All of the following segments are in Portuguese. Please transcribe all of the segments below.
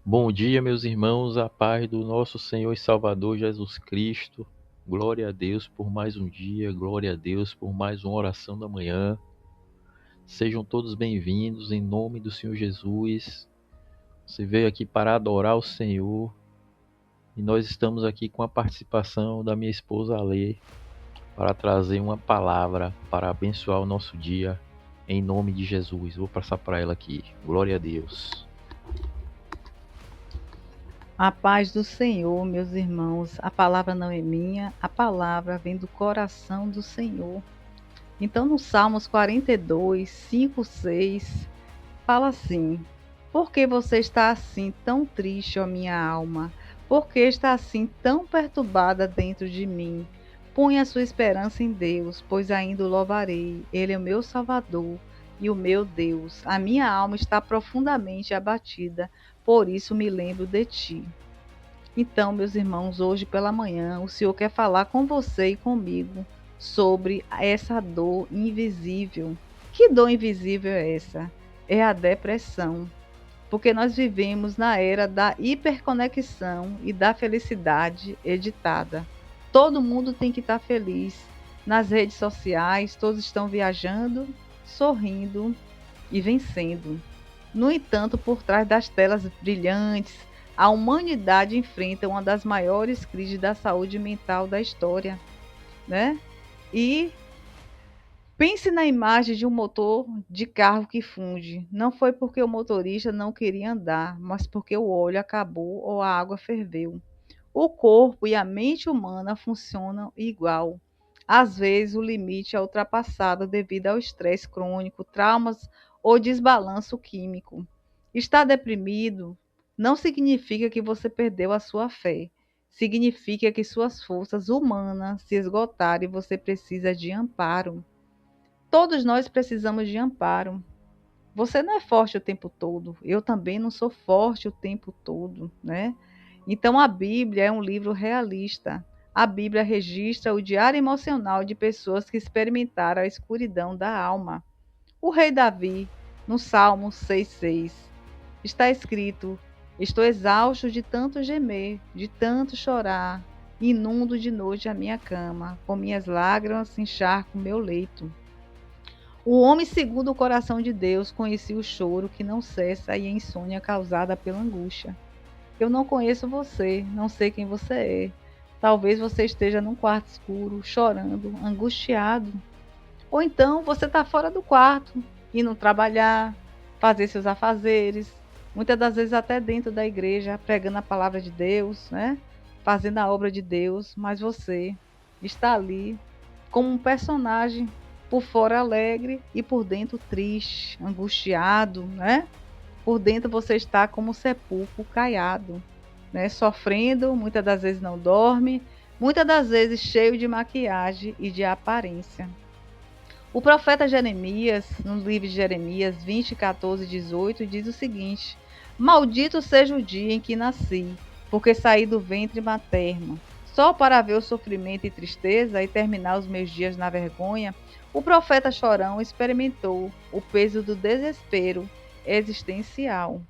Bom dia, meus irmãos, a paz do nosso Senhor e Salvador Jesus Cristo. Glória a Deus por mais um dia, glória a Deus por mais uma oração da manhã. Sejam todos bem-vindos em nome do Senhor Jesus. Você veio aqui para adorar o Senhor e nós estamos aqui com a participação da minha esposa Alê para trazer uma palavra para abençoar o nosso dia em nome de Jesus. Vou passar para ela aqui. Glória a Deus. A paz do Senhor, meus irmãos. A palavra não é minha, a palavra vem do coração do Senhor. Então, no Salmos 42, 5, 6, fala assim: Por que você está assim tão triste, ó minha alma? Por que está assim tão perturbada dentro de mim? Põe a sua esperança em Deus, pois ainda o louvarei. Ele é o meu Salvador e o meu Deus. A minha alma está profundamente abatida, por isso me lembro de ti. Então, meus irmãos, hoje pela manhã, o Senhor quer falar com você e comigo sobre essa dor invisível. Que dor invisível é essa? É a depressão. Porque nós vivemos na era da hiperconexão e da felicidade editada. Todo mundo tem que estar feliz. Nas redes sociais, todos estão viajando, sorrindo e vencendo. No entanto, por trás das telas brilhantes, a humanidade enfrenta uma das maiores crises da saúde mental da história, né? E pense na imagem de um motor de carro que funde. Não foi porque o motorista não queria andar, mas porque o óleo acabou ou a água ferveu. O corpo e a mente humana funcionam igual. Às vezes, o limite é ultrapassado devido ao estresse crônico, traumas ou desbalanço químico. Estar deprimido não significa que você perdeu a sua fé. Significa que suas forças humanas se esgotaram e você precisa de amparo. Todos nós precisamos de amparo. Você não é forte o tempo todo. Eu também não sou forte o tempo todo, né? Então a Bíblia é um livro realista. A Bíblia registra o diário emocional de pessoas que experimentaram a escuridão da alma. O rei Davi, no Salmo 6:6, está escrito: Estou exausto de tanto gemer, de tanto chorar, inundo de noite a minha cama, com minhas lágrimas encharco meu leito. O homem segundo o coração de Deus conhecia o choro que não cessa e a insônia causada pela angústia. Eu não conheço você, não sei quem você é. Talvez você esteja num quarto escuro, chorando, angustiado. Ou então você está fora do quarto, indo trabalhar, fazer seus afazeres, muitas das vezes até dentro da igreja, pregando a palavra de Deus, né? Fazendo a obra de Deus, mas você está ali como um personagem, por fora alegre e por dentro triste, angustiado, né? Por dentro você está como um sepulcro caiado, né? Sofrendo, muitas das vezes não dorme, muitas das vezes cheio de maquiagem e de aparência. O profeta Jeremias, no livro de Jeremias 20, 14 e 18, diz o seguinte: Maldito seja o dia em que nasci, porque saí do ventre materno. Só para ver o sofrimento e tristeza e terminar os meus dias na vergonha, o profeta chorão experimentou o peso do desespero existencial.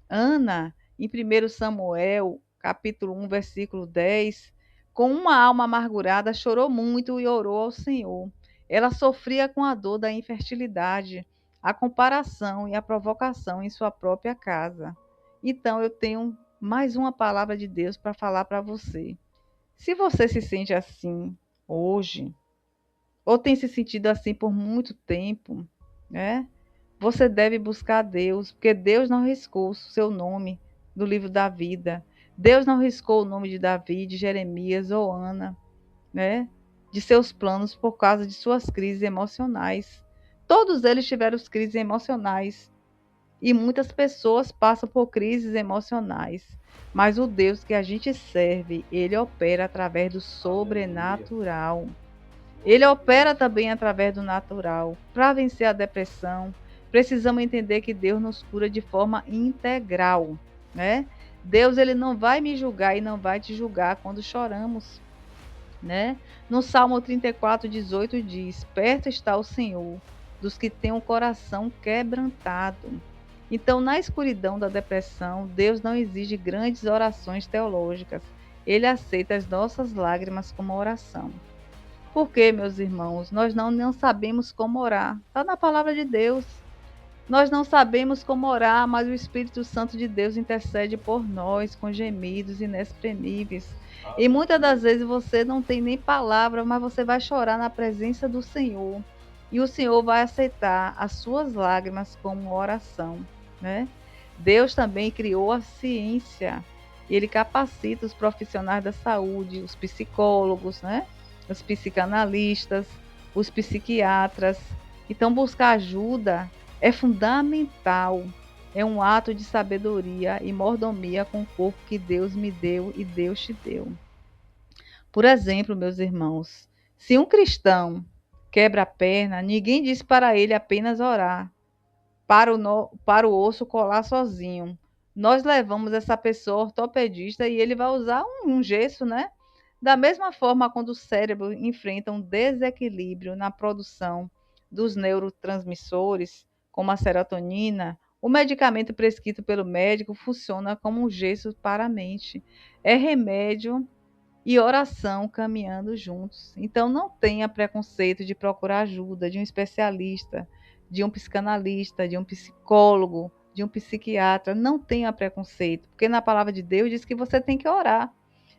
Ana, em 1 Samuel, capítulo 1, versículo 10, com uma alma amargurada, chorou muito e orou ao Senhor. Ela sofria com a dor da infertilidade, a comparação e a provocação em sua própria casa. Então, eu tenho mais uma palavra de Deus para falar para você. Se você se sente assim hoje, ou tem se sentido assim por muito tempo, né? Você deve buscar a Deus, porque Deus não riscou o seu nome do livro da vida. Deus não riscou o nome de Davi, de Jeremias ou Ana, né? De seus planos por causa de suas crises emocionais. Todos eles tiveram crises emocionais e muitas pessoas passam por crises emocionais. Mas o Deus que a gente serve, ele opera através do Aleluia. sobrenatural. Ele opera também através do natural. Para vencer a depressão, precisamos entender que Deus nos cura de forma integral, né? Deus ele não vai me julgar e não vai te julgar quando choramos, né? No Salmo 34:18 diz: Perto está o Senhor dos que têm o coração quebrantado. Então, na escuridão da depressão, Deus não exige grandes orações teológicas. Ele aceita as nossas lágrimas como oração. Por quê, meus irmãos? Nós não sabemos como orar. Está na palavra de Deus. Nós não sabemos como orar, mas o Espírito Santo de Deus intercede por nós com gemidos inexprimíveis. E muitas das vezes você não tem nem palavra, mas você vai chorar na presença do Senhor. E o Senhor vai aceitar as suas lágrimas como oração, né? Deus também criou a ciência. Ele capacita os profissionais da saúde, os psicólogos, né? Os psicanalistas, os psiquiatras. Então, buscar ajuda é fundamental. É um ato de sabedoria e mordomia com o corpo que Deus me deu e Deus te deu. Por exemplo, meus irmãos, se um cristão quebra a perna, ninguém diz para ele apenas orar, para o osso colar sozinho. Nós levamos essa pessoa ao ortopedista e ele vai usar um gesso, né? Da mesma forma, quando o cérebro enfrenta um desequilíbrio na produção dos neurotransmissores, como a serotonina, o medicamento prescrito pelo médico funciona como um gesso para a mente. É remédio e oração caminhando juntos. Então, não tenha preconceito de procurar ajuda de um especialista, de um psicanalista, de um psicólogo, de um psiquiatra. Não tenha preconceito, porque na palavra de Deus diz que você tem que orar.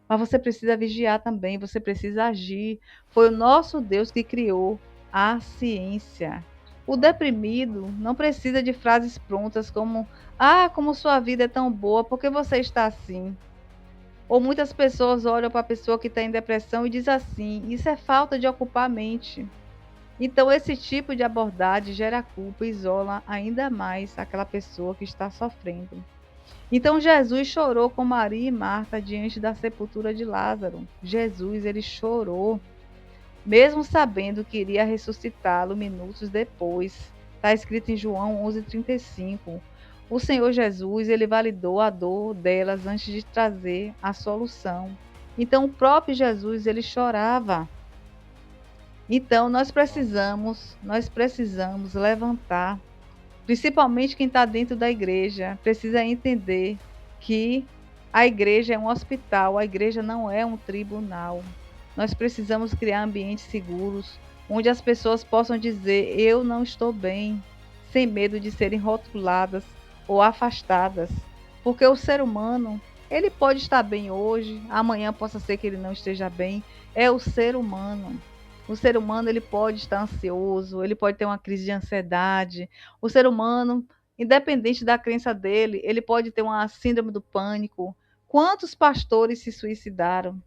Mas você precisa vigiar também, você precisa agir. Foi o nosso Deus que criou a ciência. O deprimido não precisa de frases prontas como: "Ah, como sua vida é tão boa, por que você está assim?" Ou muitas pessoas olham para a pessoa que está em depressão e diz assim: "Isso é falta de ocupar a mente." Então, esse tipo de abordagem gera culpa e isola ainda mais aquela pessoa que está sofrendo. Então Jesus chorou com Maria e Marta diante da sepultura de Lázaro. Jesus, ele chorou, mesmo sabendo que iria ressuscitá-lo minutos depois. Está escrito em João 11:35. O Senhor Jesus, ele validou a dor delas antes de trazer a solução. Então o próprio Jesus, ele chorava. Então nós precisamos levantar. Principalmente quem está dentro da igreja precisa entender que a igreja é um hospital, a igreja não é um tribunal. Nós precisamos criar ambientes seguros, onde as pessoas possam dizer: "Eu não estou bem", sem medo de serem rotuladas ou afastadas. Porque o ser humano, ele pode estar bem hoje, amanhã possa ser que ele não esteja bem. É o ser humano. O ser humano, ele pode estar ansioso, ele pode ter uma crise de ansiedade. O ser humano, independente da crença dele, ele pode ter uma síndrome do pânico. Quantos pastores se suicidaram?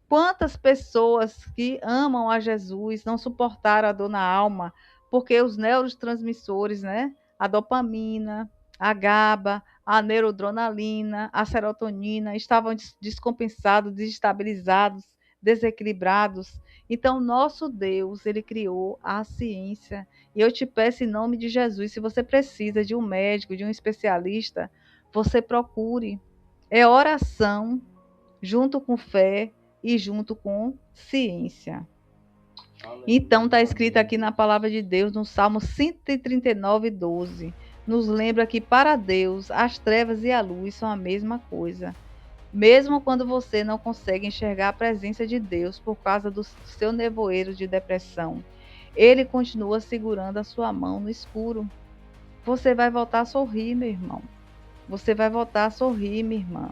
Quantas pessoas que amam a Jesus não suportaram a dor na alma, porque os neurotransmissores, né? A dopamina, a GABA, a neurodronalina, a serotonina estavam descompensados, desestabilizados, desequilibrados. Então, nosso Deus, ele criou a ciência. E eu te peço em nome de Jesus, se você precisa de um médico, de um especialista, você procure. É oração junto com fé e junto com ciência. Então, está escrito aqui na palavra de Deus, no Salmo 139:12. Nos lembra que para Deus as trevas e a luz são a mesma coisa. Mesmo quando você não consegue enxergar a presença de Deus por causa do seu nevoeiro de depressão, Ele continua segurando a sua mão no escuro. Você vai voltar a sorrir, meu irmão. Você vai voltar a sorrir, minha irmã.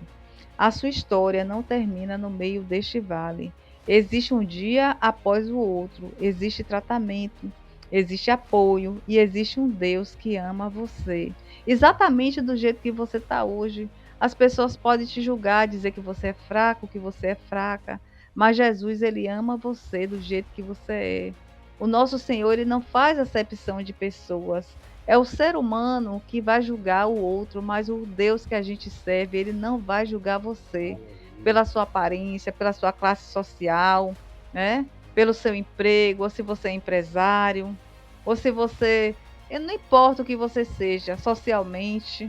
A sua história não termina no meio deste vale. Existe um dia após o outro, existe tratamento, existe apoio e existe um Deus que ama você. Exatamente do jeito que você está hoje. As pessoas podem te julgar, dizer que você é fraco, que você é fraca, mas Jesus, ele ama você do jeito que você é. O nosso Senhor, ele não faz acepção de pessoas. É o ser humano que vai julgar o outro, mas o Deus que a gente serve, ele não vai julgar você pela sua aparência, pela sua classe social, né? Pelo seu emprego, ou se você é empresário, ou se você, não importa o que você seja, socialmente,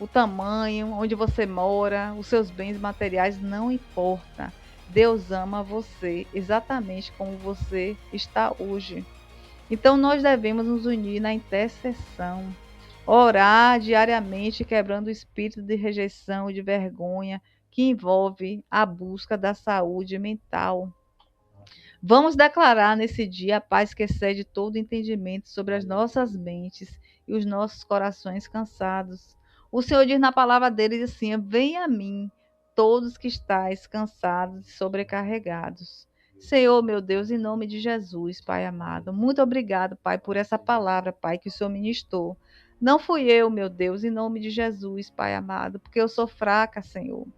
o tamanho, onde você mora, os seus bens materiais, não importa. Deus ama você exatamente como você está hoje. Então, nós devemos nos unir na intercessão. Orar diariamente, quebrando o espírito de rejeição e de vergonha que envolve a busca da saúde mental. Vamos declarar nesse dia a paz que excede todo entendimento sobre as nossas mentes e os nossos corações cansados. O Senhor diz na palavra dele assim: venha a mim, todos que estáis cansados e sobrecarregados. Senhor, meu Deus, em nome de Jesus, Pai amado, muito obrigado, Pai, por essa palavra, Pai, que o Senhor ministrou. Não fui eu, meu Deus, em nome de Jesus, Pai amado, porque eu sou fraca, Senhor.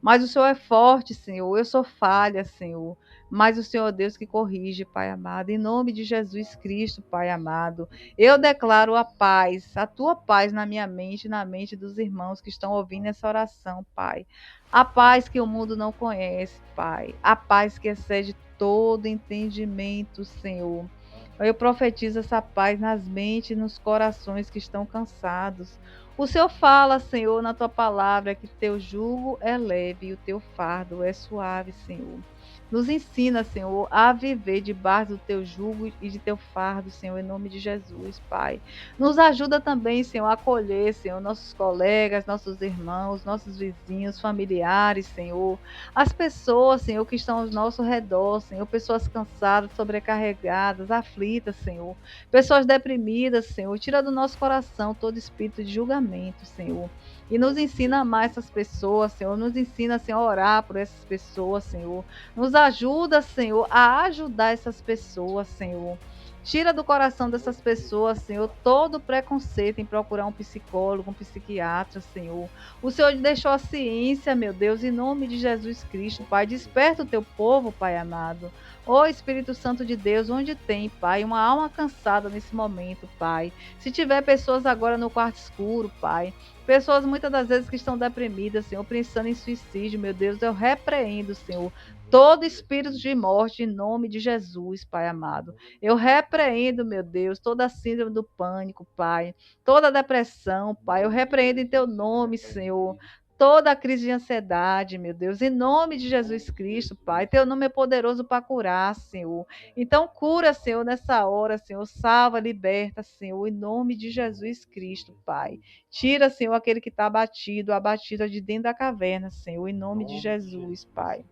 Mas o Senhor é forte, Senhor. Eu sou falha, Senhor. Mas o Senhor é Deus que corrige, Pai amado. Em nome de Jesus Cristo, Pai amado. Eu declaro a paz, a tua paz na minha mente e na mente dos irmãos que estão ouvindo essa oração, Pai. A paz que o mundo não conhece, Pai. A paz que excede todo entendimento, Senhor. Eu profetizo essa paz nas mentes e nos corações que estão cansados. O Senhor fala, Senhor, na tua palavra, que teu jugo é leve e o teu fardo é suave, Senhor. Nos ensina, Senhor, a viver debaixo do teu jugo e de teu fardo, Senhor, em nome de Jesus, Pai. Nos ajuda também, Senhor, a acolher, Senhor, nossos colegas, nossos irmãos, nossos vizinhos, familiares, Senhor. As pessoas, Senhor, que estão ao nosso redor, Senhor, pessoas cansadas, sobrecarregadas, aflitas, Senhor. Pessoas deprimidas, Senhor. Tira do nosso coração todo espírito de julgamento, Senhor. E nos ensina a amar essas pessoas, Senhor. Nos ensina, Senhor, a orar por essas pessoas, Senhor. Nos ajuda, Senhor, a ajudar essas pessoas, Senhor. Tira do coração dessas pessoas, Senhor, todo preconceito em procurar um psicólogo, um psiquiatra, Senhor. O Senhor deixou a ciência, meu Deus, em nome de Jesus Cristo, Pai. Desperta o teu povo, Pai amado. Ó Espírito Santo de Deus, onde tem, Pai, uma alma cansada nesse momento, Pai. Se tiver pessoas agora no quarto escuro, Pai. Pessoas muitas das vezes que estão deprimidas, Senhor, pensando em suicídio, meu Deus, eu repreendo, Senhor, todo espírito de morte em nome de Jesus, Pai amado. Eu repreendo, meu Deus, toda a síndrome do pânico, Pai, toda a depressão, Pai. Eu repreendo em teu nome, Senhor. Toda a crise de ansiedade, meu Deus, em nome de Jesus Cristo, Pai. Teu nome é poderoso para curar, Senhor. Então, cura, Senhor, nessa hora, Senhor. Salva, liberta, Senhor, em nome de Jesus Cristo, Pai. Tira, Senhor, aquele que está abatido de dentro da caverna, Senhor, em nome de Jesus, Pai.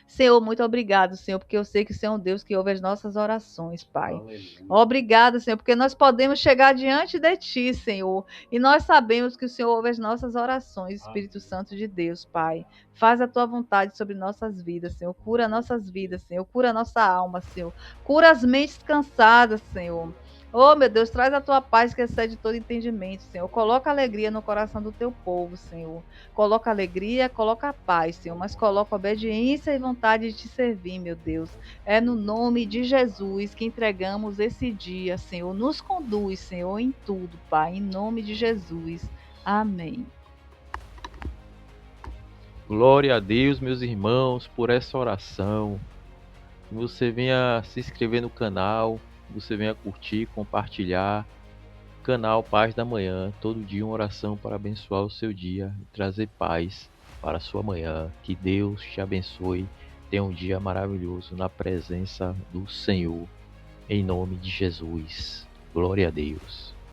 Senhor, muito obrigado, Senhor, porque eu sei que o Senhor é um Deus que ouve as nossas orações, Pai. Obrigado, Senhor, porque nós podemos chegar diante de Ti, Senhor, e nós sabemos que o Senhor ouve as nossas orações, Espírito Santo de Deus, Pai. Faz a Tua vontade sobre nossas vidas, Senhor. Cura nossas vidas, Senhor. Cura nossa alma, Senhor. Cura as mentes cansadas, Senhor. Oh, meu Deus, traz a tua paz que excede todo entendimento, Senhor. Coloca alegria no coração do teu povo, Senhor. Coloca alegria, coloca paz, Senhor, mas coloca obediência e vontade de te servir, meu Deus. É no nome de Jesus que entregamos esse dia, Senhor. Nos conduz, Senhor, em tudo, Pai, em nome de Jesus. Amém. Glória a Deus, meus irmãos, por essa oração. Que você venha se inscrever no canal, você venha curtir, compartilhar. Canal Paz da Manhã, todo dia uma oração para abençoar o seu dia e trazer paz para a sua manhã. Que Deus te abençoe. Tenha um dia maravilhoso na presença do Senhor. Em nome de Jesus. Glória a Deus.